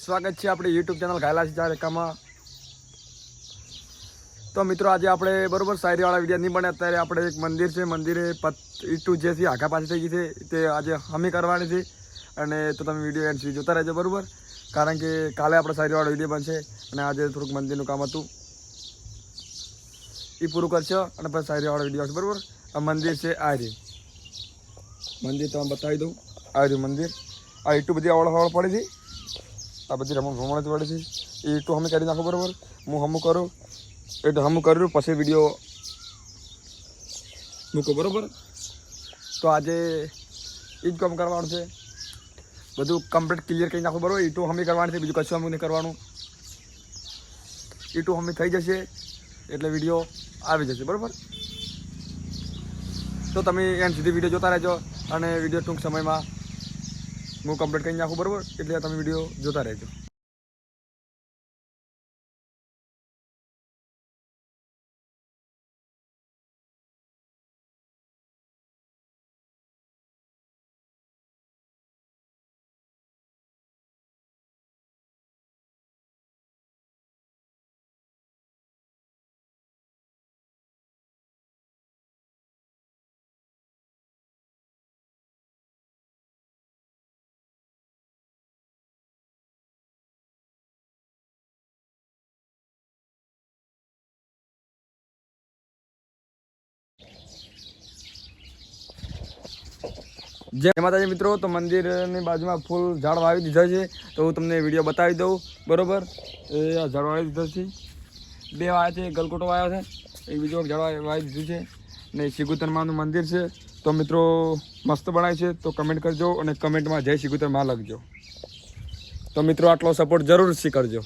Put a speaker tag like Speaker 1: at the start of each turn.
Speaker 1: સ્વાગત છે આપણી યુટ્યુબ ચેનલ ઘાયલા ચાર એકામાં। તો મિત્રો આજે આપણે બરોબર શાયરીવાળા વિડીયો નહીં બને, અત્યારે આપણે એક મંદિર છે, મંદિરે ઈટું જે છે આઘા પાછી થઈ ગઈ છે, તે આજે હમી કરવાની છે। અને તો તમે વિડીયો એન્ડ સુધી જોતા રહેજો બરાબર, કારણ કે કાલે આપણે શાયરીવાળો વિડીયો બનશે અને આજે થોડુંક મંદિરનું કામ હતું એ પૂરું કરશો અને પછી શાયરીવાળો વિડીયો આવશે બરાબર। આ મંદિર છે, આ રહ્યું મંદિર તમને બતાવી દઉં। આ રહ્યું મંદિર, આ ઈટું બધી આવડ પડી છે, આ બધી રમણ જ પડે છે, એ ઈટું હમી કરી નાખો બરાબર। હું હમું કરું એટલે હમું કર્યું પછી વિડીયો મૂકો બરાબર। તો આજે એ જ કામ કરવાનું છે, બધું કમ્પ્લીટ ક્લિયર કરી નાખો બરાબર। ઈટું હમી કરવાની છે, બીજું કશું હમી નહીં કરવાનું। ઈટું હમી થઈ જશે એટલે વિડીયો આવી જશે બરાબર। તો તમે એન્ડ સુધી વિડીયો જોતા રહેજો અને વિડીયો ટૂંક સમયમાં હું કમ્પ્લીટ કરી નાખું બરાબર, એટલે તમે વિડીયો જોતા રહેજો। જય માતાજી મિત્રો, તો મંદિરની બાજુમાં ફૂલ ઝાડ વાવી દીધા છે, તો હું તમને વિડીયો બતાવી દઉં બરાબર। એ આ ઝાડ વાવી દીધા છે, બે વાવ્યા છે, ગલકોટો વાવ્યો છે, એક બીજો ઝાડ વાવી દીધું છે ને શિગુતર માનું મંદિર છે। તો મિત્રો મસ્ત બનાવ્યું છે, તો કમેન્ટ કરજો અને કમેન્ટમાં જય શિગુતર માં લખજો। તો મિત્રો આટલો સપોર્ટ જરૂરથી કરજો।